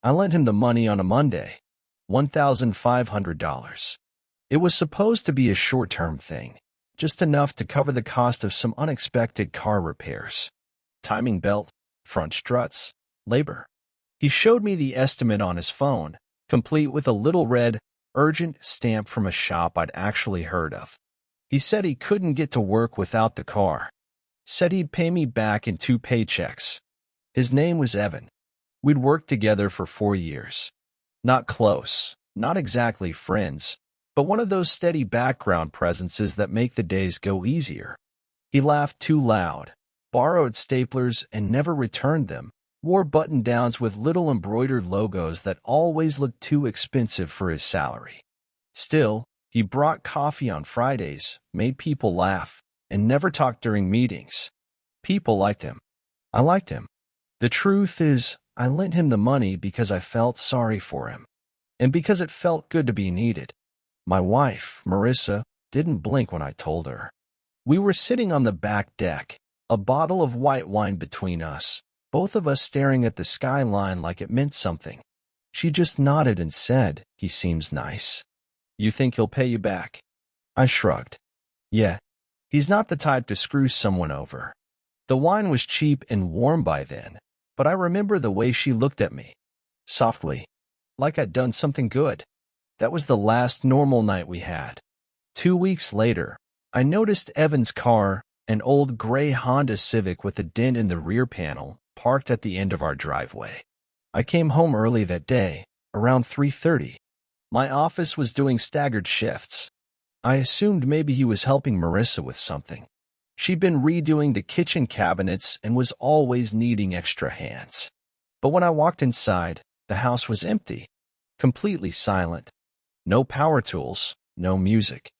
I lent him the money on a Monday, $1,500. It was supposed to be a short-term thing, just enough to cover the cost of some unexpected car repairs. Timing belt, front struts, labor. He showed me the estimate on his phone, complete with a little red, urgent stamp from a shop I'd actually heard of. He said he couldn't get to work without the car. Said he'd pay me back in 2 paychecks. His name was Evan. We'd worked together for 4 years. Not close, not exactly friends, but one of those steady background presences that make the days go easier. He laughed too loud, borrowed staplers and never returned them, wore button-downs with little embroidered logos that always looked too expensive for his salary. Still, he brought coffee on Fridays, made people laugh, and never talked during meetings. People liked him. I liked him. The truth is, I lent him the money because I felt sorry for him, and because it felt good to be needed. My wife, Marissa, didn't blink when I told her. We were sitting on the back deck, a bottle of white wine between us, both of us staring at the skyline like it meant something. She just nodded and said, "He seems nice. You think he'll pay you back?" I shrugged. Yeah, he's not the type to screw someone over. The wine was cheap and warm by then, but I remember the way she looked at me. Softly, like I'd done something good. That was the last normal night we had. 2 weeks later, I noticed Evan's car, an old gray Honda Civic with a dent in the rear panel, parked at the end of our driveway. I came home early that day, around 3:30. My office was doing staggered shifts. I assumed maybe he was helping Marissa with something. She'd been redoing the kitchen cabinets and was always needing extra hands. But when I walked inside, the house was empty, completely silent. No power tools, no music.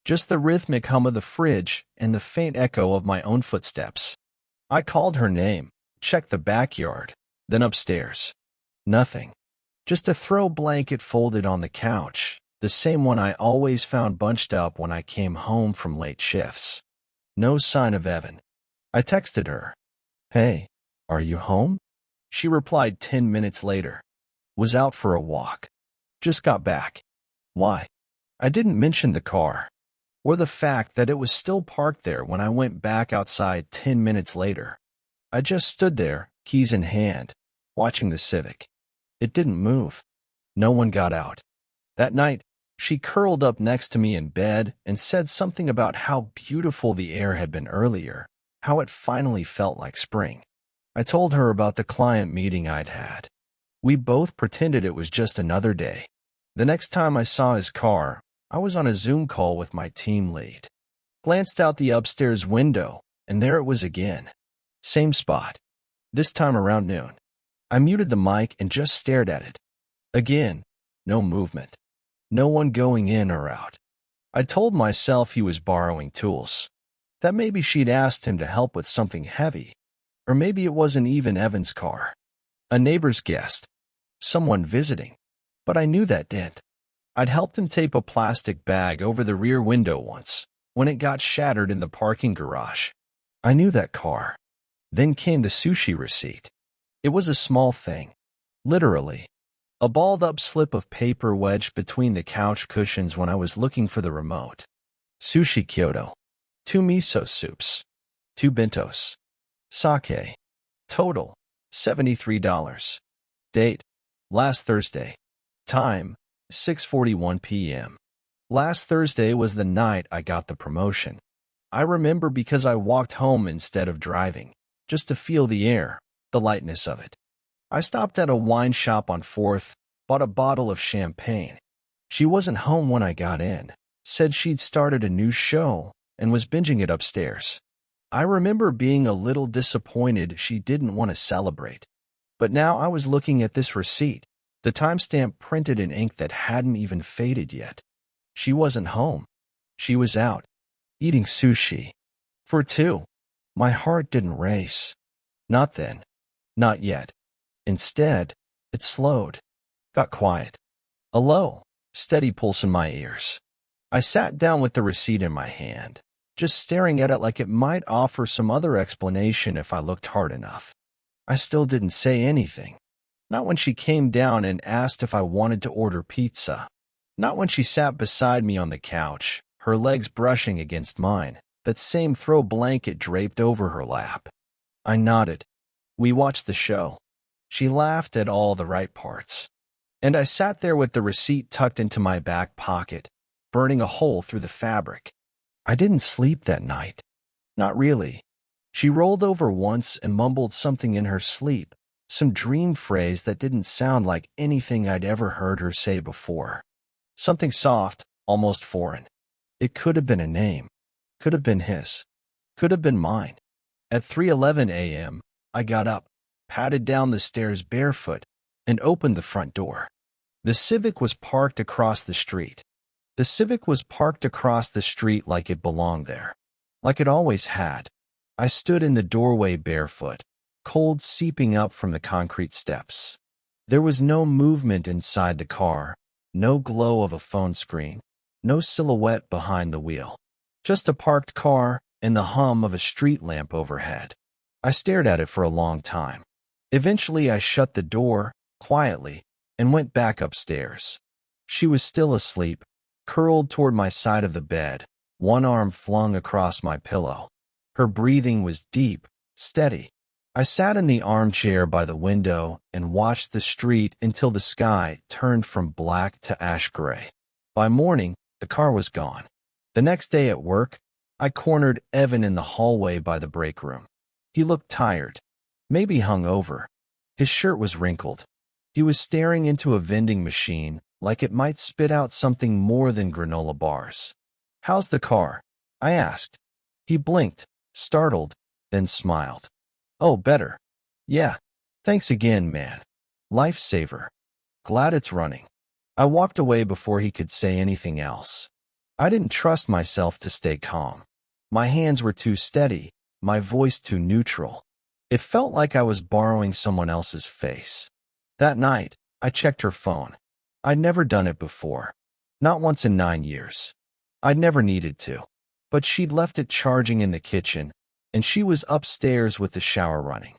Just the rhythmic hum of the fridge and the faint echo of my own footsteps. I called her name, checked the backyard, then upstairs. Nothing. Just a throw blanket folded on the couch, the same one I always found bunched up when I came home from late shifts. No sign of Evan. I texted her. "Hey, are you home?" She replied 10 minutes later. "Was out for a walk. Just got back." Why? I didn't mention the car, or the fact that it was still parked there when I went back outside 10 minutes later. I just stood there, keys in hand, watching the Civic. It didn't move. No one got out. That night, she curled up next to me in bed and said something about how beautiful the air had been earlier, how it finally felt like spring. I told her about the client meeting I'd had. We both pretended it was just another day. The next time I saw his car, I was on a Zoom call with my team lead. Glanced out the upstairs window, and there it was again. Same spot. This time around noon. I muted the mic and just stared at it. Again, no movement. No one going in or out. I told myself he was borrowing tools. That maybe she'd asked him to help with something heavy. Or maybe it wasn't even Evan's car. A neighbor's guest. Someone visiting. But I knew that dent. I'd helped him tape a plastic bag over the rear window once, when it got shattered in the parking garage. I knew that car. Then came the sushi receipt. It was a small thing. Literally. A balled-up slip of paper wedged between the couch cushions when I was looking for the remote. Sushi Kyoto. 2 miso soups. 2 bentos. Sake. Total, $73. Date, last Thursday. Time, 6:41 p.m. Last Thursday was the night I got the promotion. I remember because I walked home instead of driving, just to feel the air, the lightness of it. I stopped at a wine shop on 4th, bought a bottle of champagne. She wasn't home when I got in, said she'd started a new show, and was binging it upstairs. I remember being a little disappointed she didn't want to celebrate. But now I was looking at this receipt, the timestamp printed in ink that hadn't even faded yet. She wasn't home. She was out, eating sushi. For 2. My heart didn't race. Not then. Not yet. Instead, it slowed. Got quiet. A low, steady pulse in my ears. I sat down with the receipt in my hand, just staring at it like it might offer some other explanation if I looked hard enough. I still didn't say anything. Not when she came down and asked if I wanted to order pizza. Not when she sat beside me on the couch, her legs brushing against mine, that same throw blanket draped over her lap. I nodded. We watched the show. She laughed at all the right parts. And I sat there with the receipt tucked into my back pocket, burning a hole through the fabric. I didn't sleep that night. Not really. She rolled over once and mumbled something in her sleep, some dream phrase that didn't sound like anything I'd ever heard her say before. Something soft, almost foreign. It could have been a name. Could have been his. Could have been mine. At 3:11 a.m., I got up, padded down the stairs barefoot, and opened the front door. The Civic was parked across the street. The Civic was parked across the street like it belonged there. Like it always had. I stood in the doorway barefoot, cold seeping up from the concrete steps. There was no movement inside the car, no glow of a phone screen, no silhouette behind the wheel. Just a parked car and the hum of a street lamp overhead. I stared at it for a long time. Eventually, I shut the door, quietly, and went back upstairs. She was still asleep, curled toward my side of the bed, one arm flung across my pillow. Her breathing was deep, steady. I sat in the armchair by the window and watched the street until the sky turned from black to ash gray. By morning, the car was gone. The next day at work, I cornered Evan in the hallway by the break room. He looked tired, maybe hungover. His shirt was wrinkled. He was staring into a vending machine like it might spit out something more than granola bars. "How's the car?" I asked. He blinked, startled, then smiled. "Oh, better. Yeah. Thanks again, man. Lifesaver. Glad it's running." I walked away before he could say anything else. I didn't trust myself to stay calm. My hands were too steady, my voice too neutral. It felt like I was borrowing someone else's face. That night, I checked her phone. I'd never done it before. Not once in 9 years. I'd never needed to. But she'd left it charging in the kitchen, and she was upstairs with the shower running.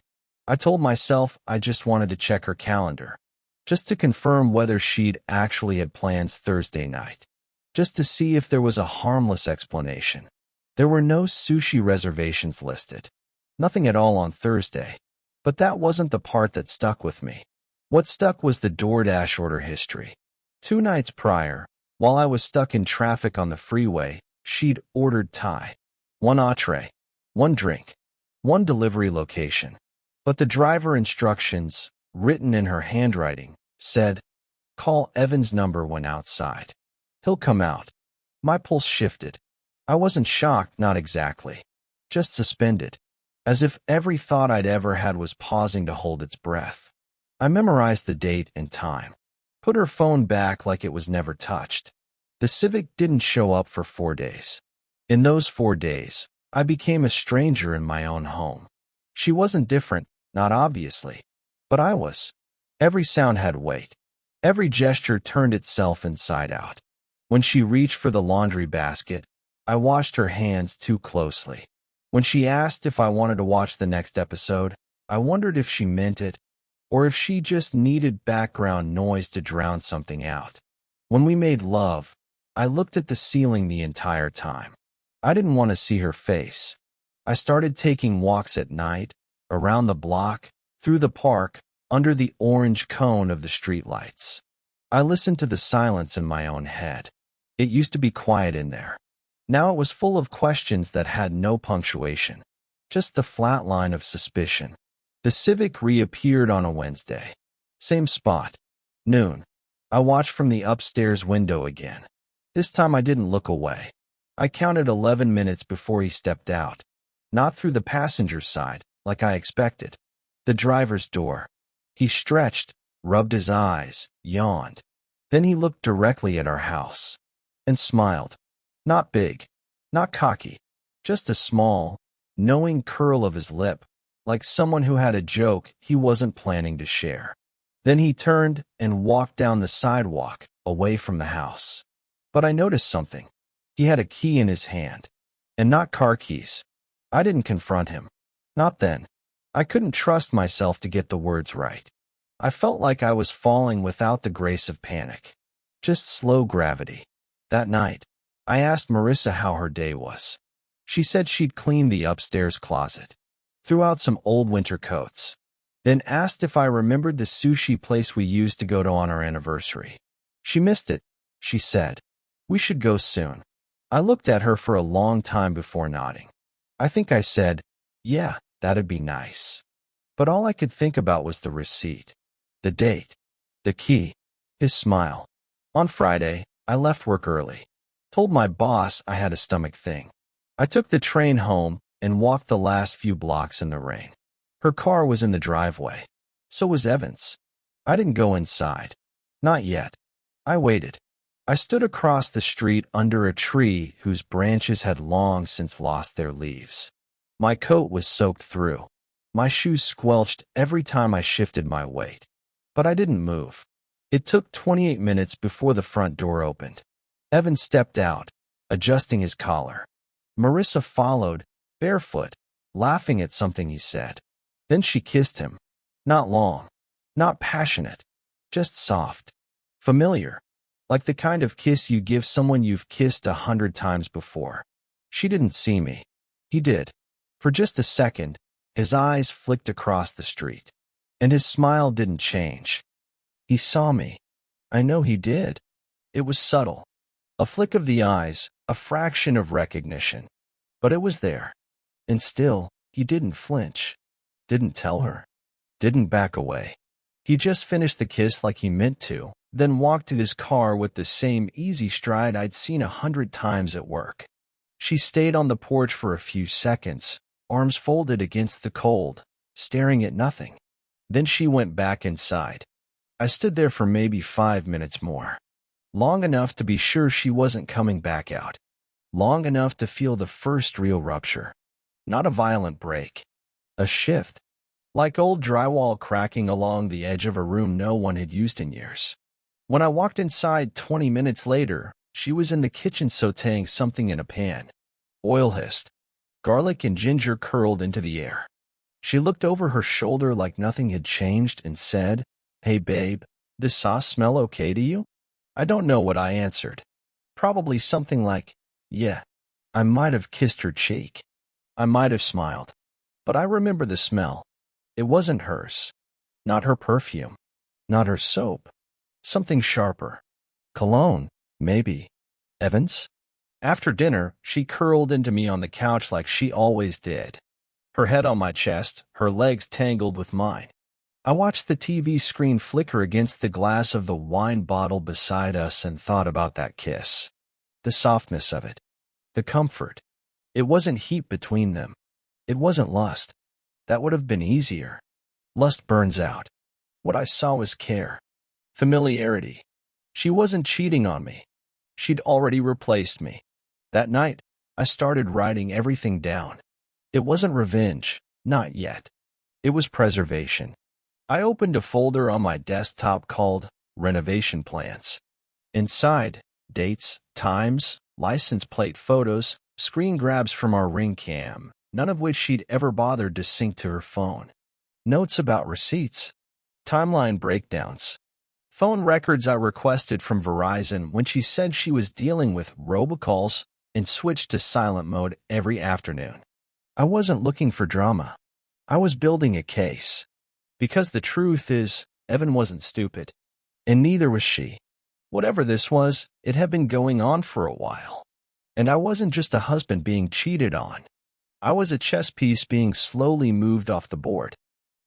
I told myself I just wanted to check her calendar, just to confirm whether she'd actually had plans Thursday night, just to see if there was a harmless explanation. There were no sushi reservations listed. Nothing at all on Thursday. But that wasn't the part that stuck with me. What stuck was the DoorDash order history. 2 nights prior, while I was stuck in traffic on the freeway, she'd ordered Thai. 1 entree, 1 drink, 1 delivery location. But the driver instructions, written in her handwriting, said, "Call Evan's number when outside. He'll come out." My pulse shifted. I wasn't shocked, not exactly. Just suspended. As if every thought I'd ever had was pausing to hold its breath. I memorized the date and time. Put her phone back like it was never touched. The Civic didn't show up for 4 days. In those 4 days, I became a stranger in my own home. She wasn't different, not obviously. But I was. Every sound had weight. Every gesture turned itself inside out. When she reached for the laundry basket, I washed her hands too closely. When she asked if I wanted to watch the next episode, I wondered if she meant it, or if she just needed background noise to drown something out. When we made love, I looked at the ceiling the entire time. I didn't want to see her face. I started taking walks at night, around the block, through the park, under the orange cone of the streetlights. I listened to the silence in my own head. It used to be quiet in there. Now it was full of questions that had no punctuation, just the flat line of suspicion. The Civic reappeared on a Wednesday. Same spot. Noon. I watched from the upstairs window again. This time I didn't look away. I counted 11 minutes before he stepped out. Not through the passenger side, like I expected. The driver's door. He stretched, rubbed his eyes, yawned. Then he looked directly at our house. And smiled. Not big, not cocky, just a small, knowing curl of his lip, like someone who had a joke he wasn't planning to share. Then he turned and walked down the sidewalk, away from the house. But I noticed something. He had a key in his hand, and not car keys. I didn't confront him. Not then. I couldn't trust myself to get the words right. I felt like I was falling without the grace of panic. Just slow gravity. That night, I asked Marissa how her day was. She said she'd cleaned the upstairs closet, threw out some old winter coats, then asked if I remembered the sushi place we used to go to on our anniversary. She missed it, she said. We should go soon. I looked at her for a long time before nodding. I think I said, yeah, that'd be nice. But all I could think about was the receipt, the date, the key, his smile. On Friday, I left work early, told my boss I had a stomach thing. I took the train home and walked the last few blocks in the rain. Her car was in the driveway. So was Evan's. I didn't go inside. Not yet. I waited. I stood across the street under a tree whose branches had long since lost their leaves. My coat was soaked through. My shoes squelched every time I shifted my weight. But I didn't move. It took 28 minutes before the front door opened. Evan stepped out, adjusting his collar. Marissa followed, barefoot, laughing at something he said. Then she kissed him. Not long, not passionate, just soft, familiar, like the kind of kiss you give someone you've kissed 100 times before. She didn't see me. He did. For just a second, his eyes flicked across the street, and his smile didn't change. He saw me. I know he did. It was subtle. A flick of the eyes, a fraction of recognition. But it was there. And still, he didn't flinch. Didn't tell her. Didn't back away. He just finished the kiss like he meant to, then walked to his car with the same easy stride I'd seen 100 times at work. She stayed on the porch for a few seconds, arms folded against the cold, staring at nothing. Then she went back inside. I stood there for maybe 5 minutes more. Long enough to be sure she wasn't coming back out. Long enough to feel the first real rupture. Not a violent break. A shift. Like old drywall cracking along the edge of a room no one had used in years. When I walked inside 20 minutes later, she was in the kitchen sautéing something in a pan. Oil hissed. Garlic and ginger curled into the air. She looked over her shoulder like nothing had changed and said, "Hey babe, does sauce smell okay to you?" I don't know what I answered. Probably something like, yeah. I might have kissed her cheek. I might have smiled. But I remember the smell. It wasn't hers. Not her perfume. Not her soap. Something sharper. Cologne, maybe. Evans? After dinner, she curled into me on the couch like she always did. Her head on my chest, her legs tangled with mine. I watched the TV screen flicker against the glass of the wine bottle beside us and thought about that kiss. The softness of it. The comfort. It wasn't heat between them. It wasn't lust. That would have been easier. Lust burns out. What I saw was care. Familiarity. She wasn't cheating on me. She'd already replaced me. That night, I started writing everything down. It wasn't revenge. Not yet. It was preservation. I opened a folder on my desktop called Renovation Plans. Inside, dates, times, license plate photos, screen grabs from our ring cam, none of which she'd ever bothered to sync to her phone. Notes about receipts. Timeline breakdowns. Phone records I requested from Verizon when she said she was dealing with robocalls and switched to silent mode every afternoon. I wasn't looking for drama. I was building a case. Because the truth is, Evan wasn't stupid. And neither was she. Whatever this was, it had been going on for a while. And I wasn't just a husband being cheated on. I was a chess piece being slowly moved off the board.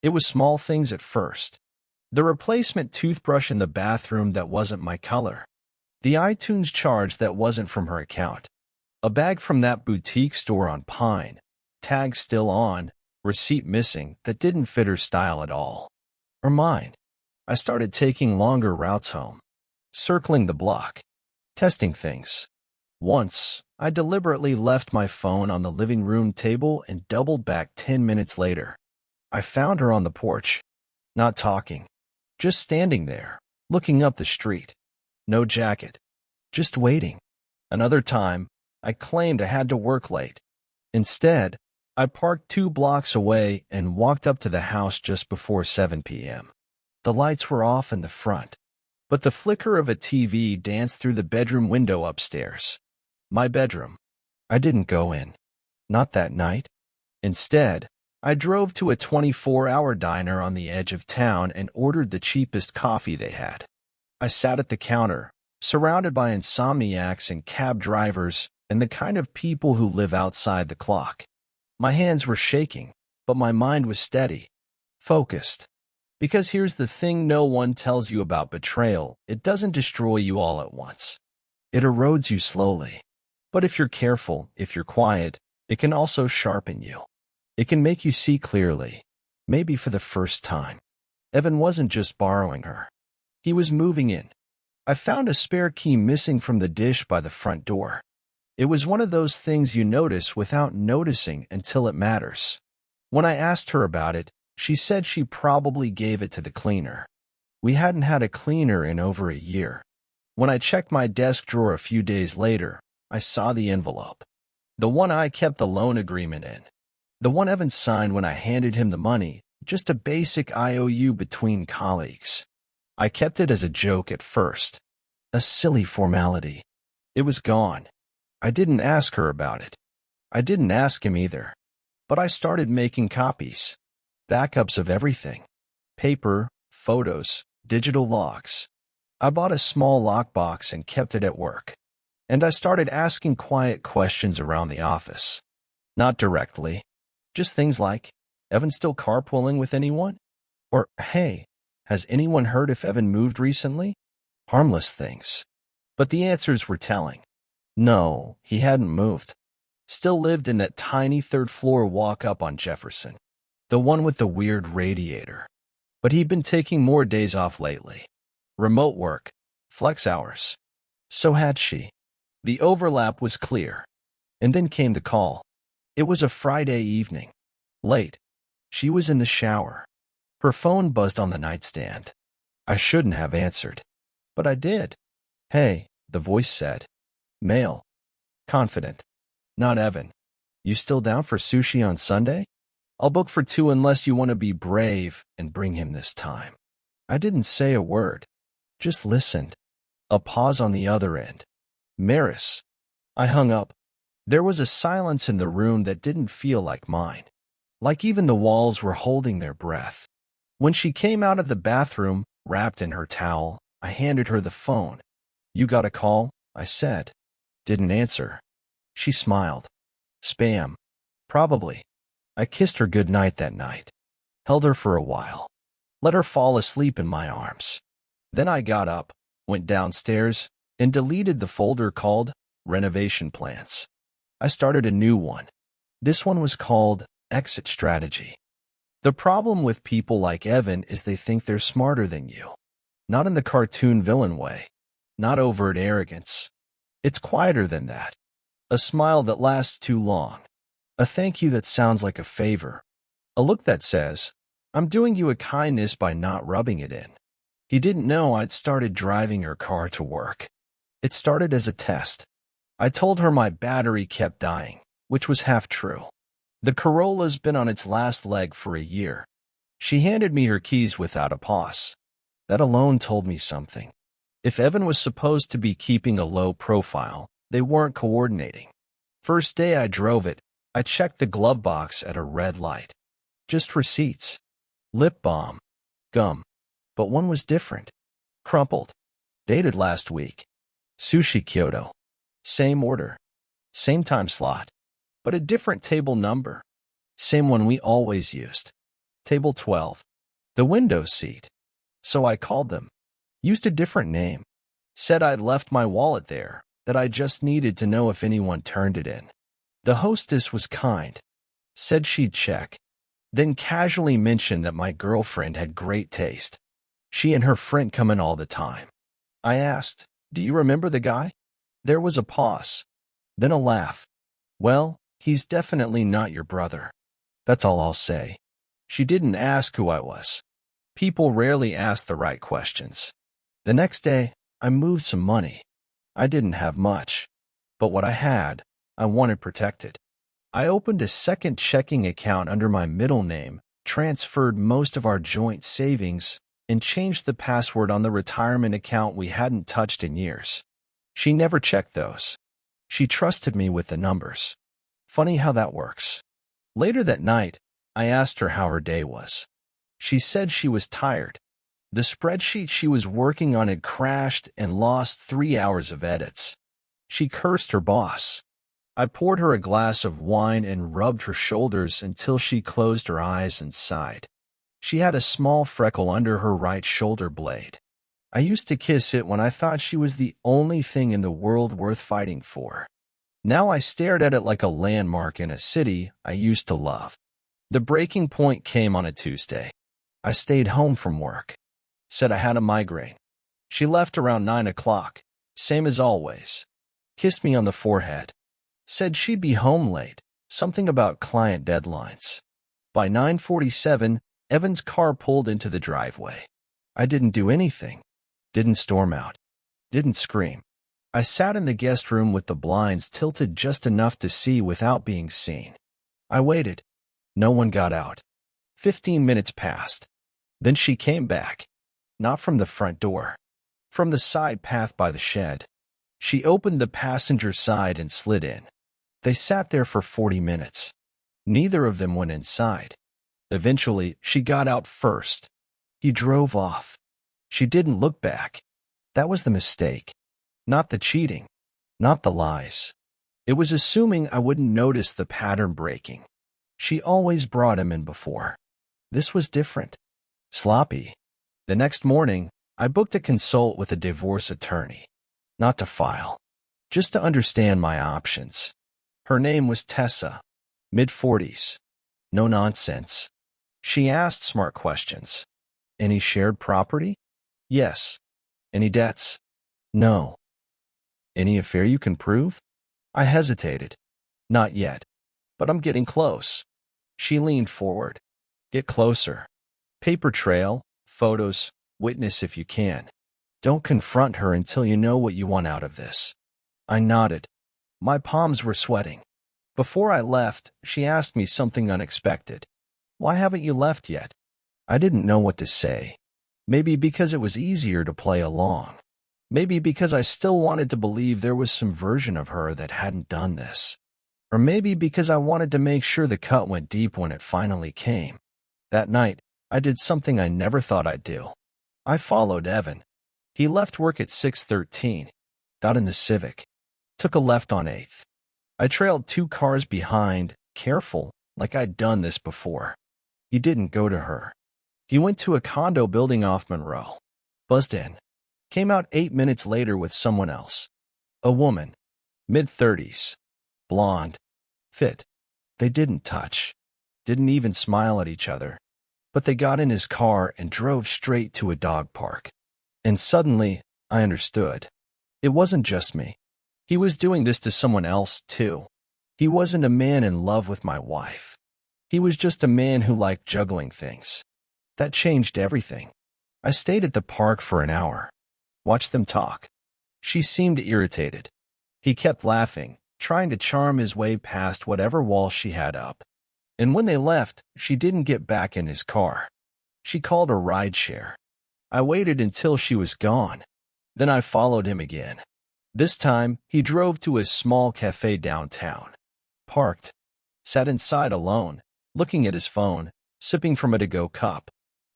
It was small things at first. The replacement toothbrush in the bathroom that wasn't my color. The iTunes charge that wasn't from her account. A bag from that boutique store on Pine. Tag still on, receipt missing, that didn't fit her style at all. Or mine. I started taking longer routes home. Circling the block. Testing things. Once, I deliberately left my phone on the living room table and doubled back 10 minutes later. I found her on the porch. Not talking. Just standing there, looking up the street. No jacket. Just waiting. Another time, I claimed I had to work late. Instead, I parked 2 blocks away and walked up to the house just before 7 p.m. The lights were off in the front, but the flicker of a TV danced through the bedroom window upstairs. My bedroom. I didn't go in. Not that night. Instead, I drove to a 24-hour diner on the edge of town and ordered the cheapest coffee they had. I sat at the counter, surrounded by insomniacs and cab drivers and the kind of people who live outside the clock. My hands were shaking, but my mind was steady, focused. Because here's the thing no one tells you about betrayal: it doesn't destroy you all at once. It erodes you slowly. But if you're careful, if you're quiet, it can also sharpen you. It can make you see clearly, maybe for the first time. Evan wasn't just borrowing her. He was moving in. I found a spare key missing from the dish by the front door. It was one of those things you notice without noticing until it matters. When I asked her about it, she said she probably gave it to the cleaner. We hadn't had a cleaner in over a year. When I checked my desk drawer a few days later, I saw the envelope. The one I kept the loan agreement in. The one Evan signed when I handed him the money, just a basic IOU between colleagues. I kept it as a joke at first. A silly formality. It was gone. I didn't ask her about it. I didn't ask him either. But I started making copies. Backups of everything. Paper, photos, digital logs. I bought a small lockbox and kept it at work. And I started asking quiet questions around the office. Not directly. Just things like, Evan still carpooling with anyone? Or, hey, has anyone heard if Evan moved recently? Harmless things. But the answers were telling. No, he hadn't moved. Still lived in that tiny third-floor walk-up on Jefferson. The one with the weird radiator. But he'd been taking more days off lately. Remote work. Flex hours. So had she. The overlap was clear. And then came the call. It was a Friday evening. Late. She was in the shower. Her phone buzzed on the nightstand. I shouldn't have answered. But I did. Hey, the voice said. Male. Confident. Not Evan. You still down for sushi on Sunday? I'll book for 2 unless you want to be brave and bring him this time. I didn't say a word. Just listened. A pause on the other end. Maris. I hung up. There was a silence in the room that didn't feel like mine. Like even the walls were holding their breath. When she came out of the bathroom, wrapped in her towel, I handed her the phone. You got a call? I said. Didn't answer. She smiled. Spam. Probably. I kissed her goodnight that night. Held her for a while. Let her fall asleep in my arms. Then I got up, went downstairs, and deleted the folder called Renovation Plans. I started a new one. This one was called Exit Strategy. The problem with people like Evan is they think they're smarter than you. Not in the cartoon villain way. Not overt arrogance. It's quieter than that. A smile that lasts too long. A thank you that sounds like a favor. A look that says, I'm doing you a kindness by not rubbing it in. He didn't know I'd started driving her car to work. It started as a test. I told her my battery kept dying, which was half true. The Corolla's been on its last leg for a year. She handed me her keys without a pause. That alone told me something. If Evan was supposed to be keeping a low profile, they weren't coordinating. First day I drove it, I checked the glove box at a red light. Just receipts. Lip balm. Gum. But one was different. Crumpled. Dated last week. Sushi Kyoto. Same order. Same time slot. But a different table number. Same one we always used. Table 12. The window seat. So I called them. Used a different name. Said I'd left my wallet there, that I just needed to know if anyone turned it in. The hostess was kind. Said she'd check. Then casually mentioned that my girlfriend had great taste. She and her friend come in all the time. I asked, do you remember the guy? There was a pause. Then a laugh. Well, he's definitely not your brother. That's all I'll say. She didn't ask who I was. People rarely ask the right questions. The next day, I moved some money. I didn't have much. But what I had, I wanted protected. I opened a second checking account under my middle name, transferred most of our joint savings, and changed the password on the retirement account we hadn't touched in years. She never checked those. She trusted me with the numbers. Funny how that works. Later that night, I asked her how her day was. She said she was tired. The spreadsheet she was working on had crashed and lost 3 hours of edits. She cursed her boss. I poured her a glass of wine and rubbed her shoulders until she closed her eyes and sighed. She had a small freckle under her right shoulder blade. I used to kiss it when I thought she was the only thing in the world worth fighting for. Now I stared at it like a landmark in a city I used to love. The breaking point came on a Tuesday. I stayed home from work. Said I had a migraine. She left around 9 o'clock, same as always. Kissed me on the forehead. Said she'd be home late, something about client deadlines. By 9:47, Evan's car pulled into the driveway. I didn't do anything. Didn't storm out. Didn't scream. I sat in the guest room with the blinds tilted just enough to see without being seen. I waited. No one got out. 15 minutes passed. Then she came back. Not from the front door. From the side path by the shed. She opened the passenger side and slid in. They sat there for 40 minutes. Neither of them went inside. Eventually, she got out first. He drove off. She didn't look back. That was the mistake. Not the cheating. Not the lies. It was assuming I wouldn't notice the pattern breaking. She always brought him in before. This was different. Sloppy. The next morning, I booked a consult with a divorce attorney. Not to file. Just to understand my options. Her name was Tessa. Mid-40s. No nonsense. She asked smart questions. Any shared property? Yes. Any debts? No. Any affair you can prove? I hesitated. Not yet. But I'm getting close. She leaned forward. Get closer. Paper trail, photos, witness if you can. Don't confront her until you know what you want out of this. I nodded. My palms were sweating. Before I left, she asked me something unexpected. Why haven't you left yet? I didn't know what to say. Maybe because it was easier to play along. Maybe because I still wanted to believe there was some version of her that hadn't done this. Or maybe because I wanted to make sure the cut went deep when it finally came. That night, I did something I never thought I'd do. I followed Evan. He left work at 6:13, got in the Civic, took a left on 8th. I trailed 2 cars behind, careful, like I'd done this before. He didn't go to her. He went to a condo building off Monroe. Buzzed in. Came out 8 minutes later with someone else. A woman. Mid-30s. Blonde. Fit. They didn't touch. Didn't even smile at each other. But they got in his car and drove straight to a dog park. And suddenly, I understood. It wasn't just me. He was doing this to someone else, too. He wasn't a man in love with my wife. He was just a man who liked juggling things. That changed everything. I stayed at the park for an hour. Watched them talk. She seemed irritated. He kept laughing, trying to charm his way past whatever wall she had up. And when they left, she didn't get back in his car. She called a rideshare. I waited until she was gone. Then I followed him again. This time, he drove to a small cafe downtown. Parked. Sat inside alone, looking at his phone, sipping from a to-go cup.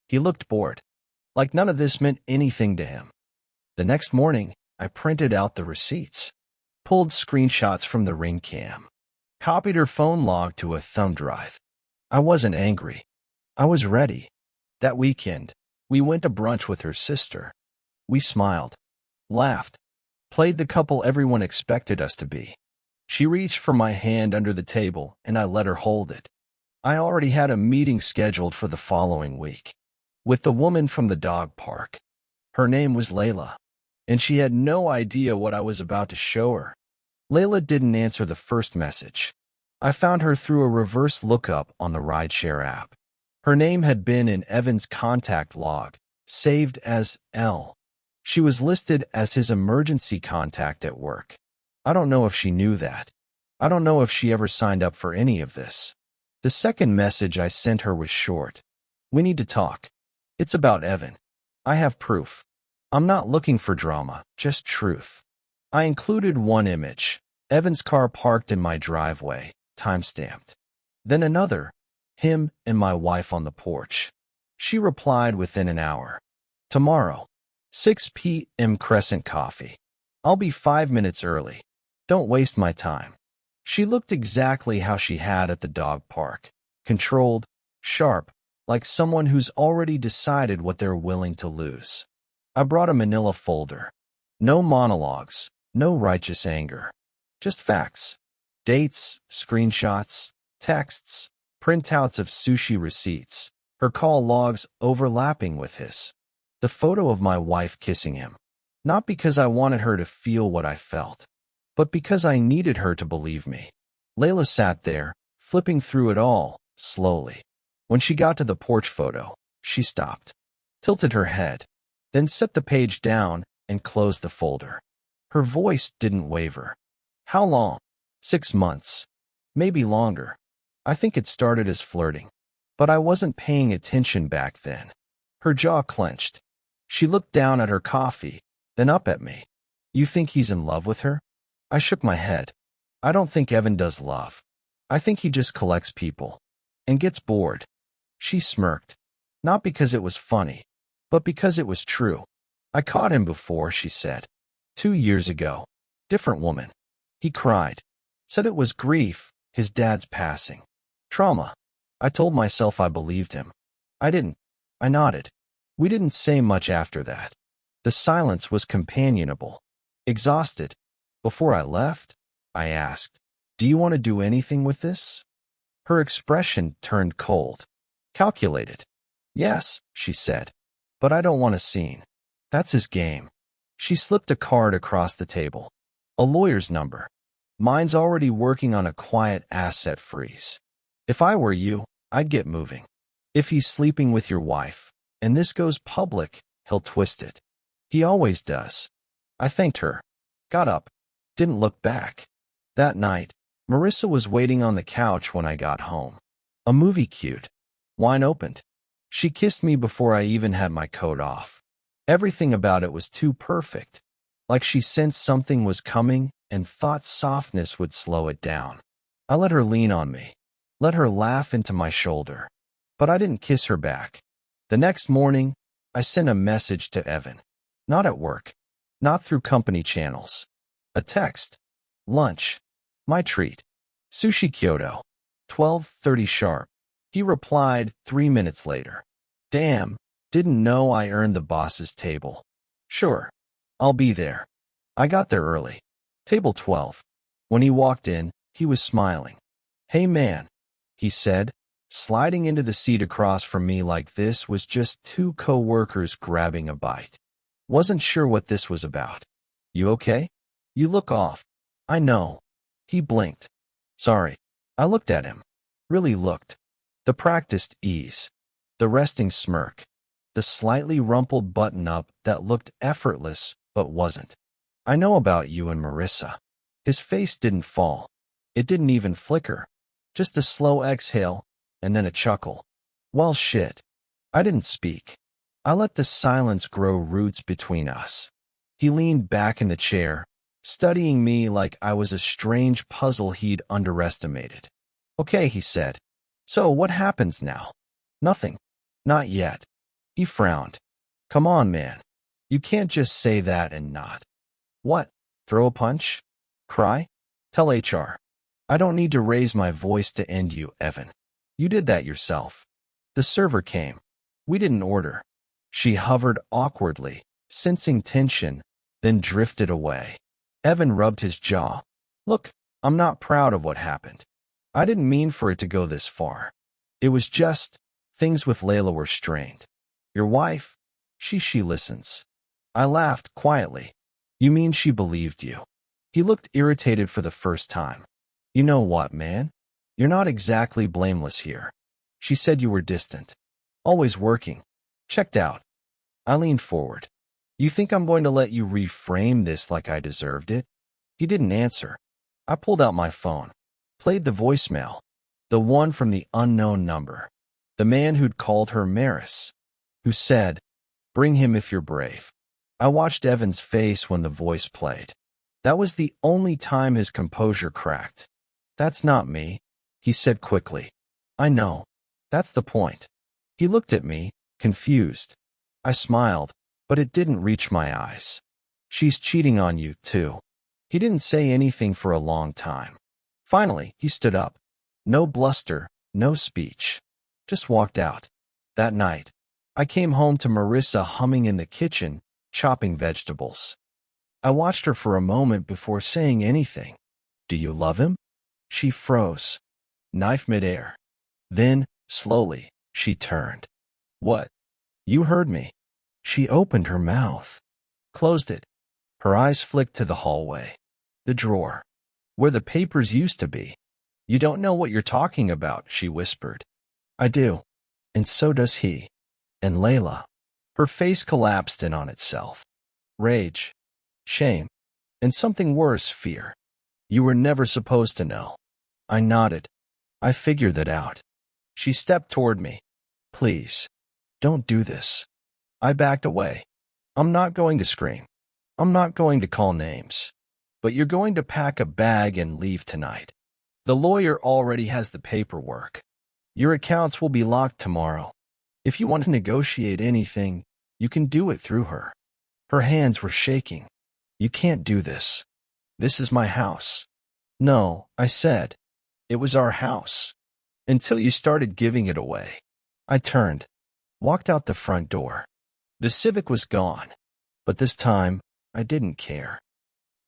He looked bored. Like none of this meant anything to him. The next morning, I printed out the receipts. Pulled screenshots from the Ring cam. Copied her phone log to a thumb drive. I wasn't angry. I was ready. That weekend, we went to brunch with her sister. We smiled. Laughed. Played the couple everyone expected us to be. She reached for my hand under the table, and I let her hold it. I already had a meeting scheduled for the following week. With the woman from the dog park. Her name was Layla. And she had no idea what I was about to show her. Layla didn't answer the first message. I found her through a reverse lookup on the rideshare app. Her name had been in Evan's contact log, saved as L. She was listed as his emergency contact at work. I don't know if she knew that. I don't know if she ever signed up for any of this. The second message I sent her was short. We need to talk. It's about Evan. I have proof. I'm not looking for drama, just truth. I included one image. Evan's car parked in my driveway, time-stamped. Then another, him and my wife on the porch. She replied within an hour. Tomorrow, 6 p.m. Crescent Coffee. I'll be 5 minutes early. Don't waste my time. She looked exactly how she had at the dog park. Controlled, sharp, like someone who's already decided what they're willing to lose. I brought a manila folder. No monologues, no righteous anger. Just facts. Dates, screenshots, texts, printouts of sushi receipts, her call logs overlapping with his. The photo of my wife kissing him. Not because I wanted her to feel what I felt, but because I needed her to believe me. Layla sat there, flipping through it all, slowly. When she got to the porch photo, she stopped, tilted her head, then set the page down and closed the folder. Her voice didn't waver. How long? 6 months. Maybe longer. I think it started as flirting. But I wasn't paying attention back then. Her jaw clenched. She looked down at her coffee, then up at me. You think he's in love with her? I shook my head. I don't think Evan does love. I think he just collects people. And gets bored. She smirked. Not because it was funny, but because it was true. I caught him before, she said. 2 years ago. Different woman. He cried. Said it was grief, his dad's passing. Trauma. I told myself I believed him. I didn't. I nodded. We didn't say much after that. The silence was companionable. Exhausted. Before I left, I asked, do you want to do anything with this? Her expression turned cold. Calculated. Yes, she said. But I don't want a scene. That's his game. She slipped a card across the table. A lawyer's number. Mine's already working on a quiet asset freeze. If I were you, I'd get moving. If he's sleeping with your wife, and this goes public, he'll twist it. He always does. I thanked her. Got up. Didn't look back. That night, Marissa was waiting on the couch when I got home. A movie queued. Wine opened. She kissed me before I even had my coat off. Everything about it was too perfect. Like she sensed something was coming and thought softness would slow it down. I let her lean on me. Let her laugh into my shoulder. But I didn't kiss her back. The next morning, I sent a message to Evan. Not at work. Not through company channels. A text. Lunch. My treat. Sushi Kyoto. 12:30 sharp. He replied 3 minutes later. Damn, didn't know I earned the boss's table. Sure. I'll be there. I got there early. Table 12. When he walked in, he was smiling. Hey man, he said, sliding into the seat across from me like this was just 2 co-workers grabbing a bite. Wasn't sure what this was about. You okay? You look off. I know. He blinked. Sorry. I looked at him. Really looked. The practiced ease. The resting smirk. The slightly rumpled button-up that looked effortless but wasn't. I know about you and Marissa. His face didn't fall. It didn't even flicker. Just a slow exhale, and then a chuckle. Well, shit. I didn't speak. I let the silence grow roots between us. He leaned back in the chair, studying me like I was a strange puzzle he'd underestimated. Okay, he said. So what happens now? Nothing. Not yet. He frowned. Come on, man. You can't just say that and not. What? Throw a punch? Cry? Tell HR. I don't need to raise my voice to end you, Evan. You did that yourself. The server came. We didn't order. She hovered awkwardly, sensing tension, then drifted away. Evan rubbed his jaw. Look, I'm not proud of what happened. I didn't mean for it to go this far. It was just, things with Layla were strained. Your wife? She listens. I laughed quietly. You mean she believed you? He looked irritated for the first time. You know what, man? You're not exactly blameless here. She said you were distant. Always working. Checked out. I leaned forward. You think I'm going to let you reframe this like I deserved it? He didn't answer. I pulled out my phone. Played the voicemail. The one from the unknown number. The man who'd called her Maris. Who said, Bring him if you're brave. I watched Evan's face when the voice played. That was the only time his composure cracked. That's not me, he said quickly. I know. That's the point. He looked at me, confused. I smiled, but it didn't reach my eyes. She's cheating on you, too. He didn't say anything for a long time. Finally, he stood up. No bluster, no speech. Just walked out. That night, I came home to Marissa humming in the kitchen, chopping vegetables. I watched her for a moment before saying anything. Do you love him? She froze, knife midair. Then, slowly, she turned. What? You heard me. She opened her mouth, closed it. Her eyes flicked to the hallway. The drawer, where the papers used to be. You don't know what you're talking about, she whispered. I do. And so does he. And Layla. Her face collapsed in on itself. Rage, shame, and something worse, fear. You were never supposed to know. I nodded. I figured that out. She stepped toward me. Please, don't do this. I backed away. I'm not going to scream. I'm not going to call names. But you're going to pack a bag and leave tonight. The lawyer already has the paperwork. Your accounts will be locked tomorrow. If you want to negotiate anything, you can do it through her. Her hands were shaking. You can't do this. This is my house. No, I said. It was our house. Until you started giving it away. I turned, walked out the front door. The Civic was gone. But this time, I didn't care.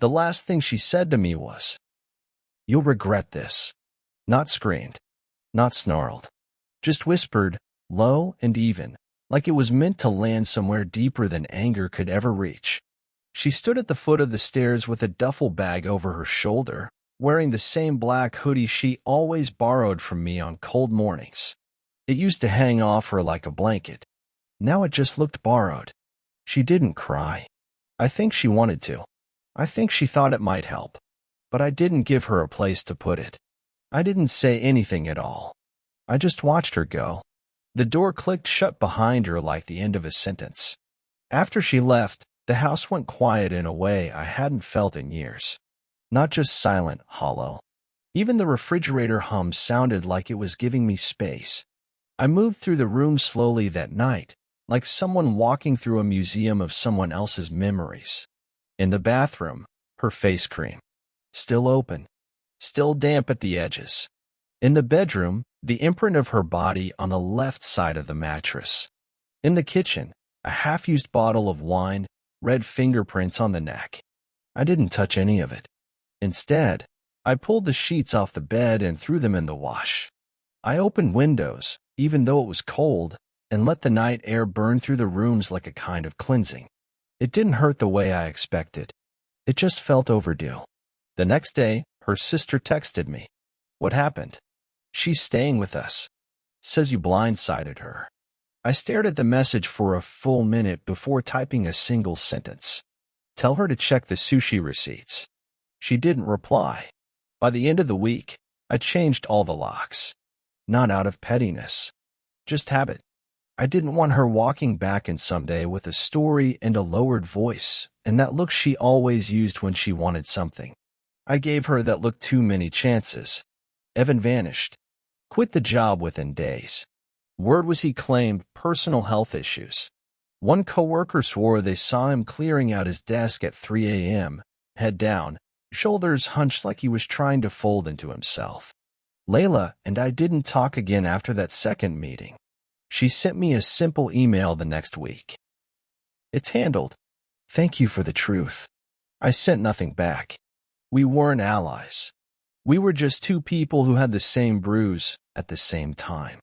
The last thing she said to me was, You'll regret this. Not screamed. Not snarled. Just whispered, low and even, like it was meant to land somewhere deeper than anger could ever reach. She stood at the foot of the stairs with a duffel bag over her shoulder, wearing the same black hoodie she always borrowed from me on cold mornings. It used to hang off her like a blanket. Now it just looked borrowed. She didn't cry. I think she wanted to. I think she thought it might help. But I didn't give her a place to put it. I didn't say anything at all. I just watched her go. The door clicked shut behind her like the end of a sentence. After she left, the house went quiet in a way I hadn't felt in years. Not just silent, hollow. Even the refrigerator hum sounded like it was giving me space. I moved through the room slowly that night, like someone walking through a museum of someone else's memories. In the bathroom, her face cream. Still open. Still damp at the edges. In the bedroom, the imprint of her body on the left side of the mattress. In the kitchen, a half-used bottle of wine, red fingerprints on the neck. I didn't touch any of it. Instead, I pulled the sheets off the bed and threw them in the wash. I opened windows, even though it was cold, and let the night air burn through the rooms like a kind of cleansing. It didn't hurt the way I expected. It just felt overdue. The next day, her sister texted me. What happened? She's staying with us. Says you blindsided her. I stared at the message for a full minute before typing a single sentence. Tell her to check the sushi receipts. She didn't reply. By the end of the week, I changed all the locks. Not out of pettiness. Just habit. I didn't want her walking back in someday with a story and a lowered voice, and that look she always used when she wanted something. I gave her that look too many chances. Evan vanished. Quit the job within days. Word was he claimed personal health issues. One coworker swore they saw him clearing out his desk at 3 a.m., head down, shoulders hunched like he was trying to fold into himself. Layla and I didn't talk again after that second meeting. She sent me a simple email the next week. It's handled. Thank you for the truth. I sent nothing back. We weren't allies. We were just two people who had the same bruise at the same time.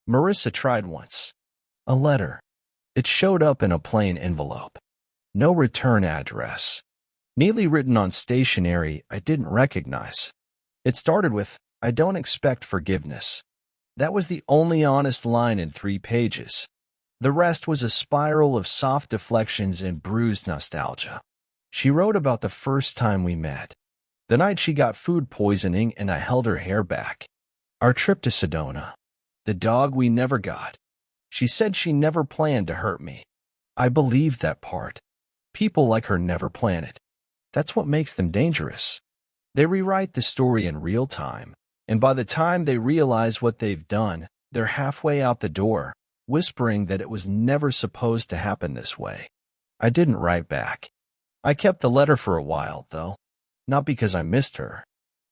Marissa tried once. A letter. It showed up in a plain envelope. No return address. Neatly written on stationery I didn't recognize. It started with, I don't expect forgiveness. That was the only honest line in 3 pages. The rest was a spiral of soft deflections and bruised nostalgia. She wrote about the first time we met. The night she got food poisoning and I held her hair back. Our trip to Sedona. The dog we never got. She said she never planned to hurt me. I believed that part. People like her never plan it. That's what makes them dangerous. They rewrite the story in real time, and by the time they realize what they've done, they're halfway out the door, whispering that it was never supposed to happen this way. I didn't write back. I kept the letter for a while, though, not because I missed her,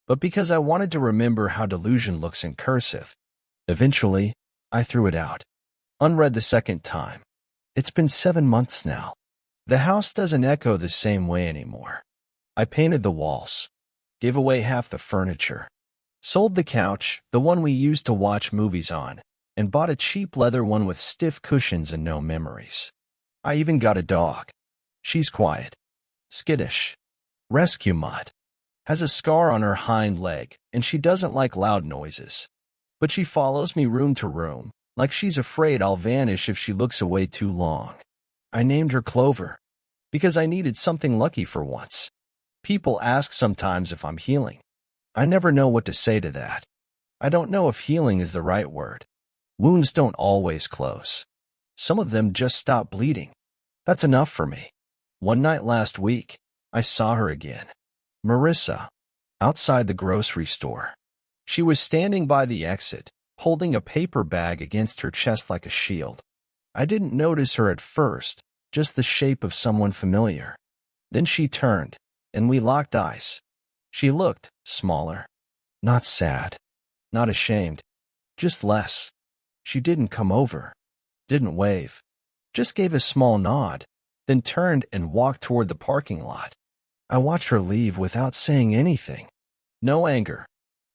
but because I wanted to remember how delusion looks in cursive. Eventually, I threw it out, unread the second time. It's been 7 months now. The house doesn't echo the same way anymore. I painted the walls, gave away half the furniture, sold the couch, the one we used to watch movies on, and bought a cheap leather one with stiff cushions and no memories. I even got a dog. She's quiet, skittish, rescue mutt, has a scar on her hind leg, and she doesn't like loud noises. But she follows me room to room, like she's afraid I'll vanish if she looks away too long. I named her Clover, because I needed something lucky for once. People ask sometimes if I'm healing. I never know what to say to that. I don't know if healing is the right word. Wounds don't always close. Some of them just stop bleeding. That's enough for me. One night last week, I saw her again. Marissa, outside the grocery store. She was standing by the exit, holding a paper bag against her chest like a shield. I didn't notice her at first, just the shape of someone familiar. Then she turned, and we locked eyes. She looked smaller. Not sad. Not ashamed. Just less. She didn't come over. Didn't wave. Just gave a small nod, then turned and walked toward the parking lot. I watched her leave without saying anything. No anger.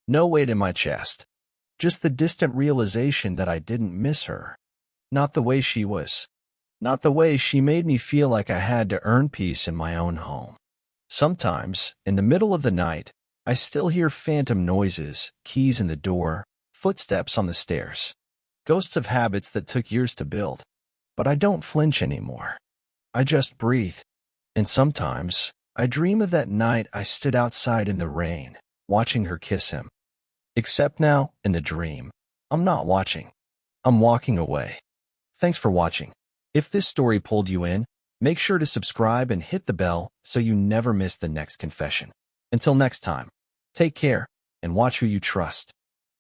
No weight in my chest. Just the distant realization that I didn't miss her. Not the way she was. Not the way she made me feel like I had to earn peace in my own home. Sometimes, in the middle of the night, I still hear phantom noises, keys in the door, footsteps on the stairs. Ghosts of habits that took years to build. But I don't flinch anymore. I just breathe. And sometimes, I dream of that night I stood outside in the rain, watching her kiss him. Except now, in the dream, I'm not watching. I'm walking away. Thanks for watching. If this story pulled you in, make sure to subscribe and hit the bell so you never miss the next confession. Until next time, take care and watch who you trust.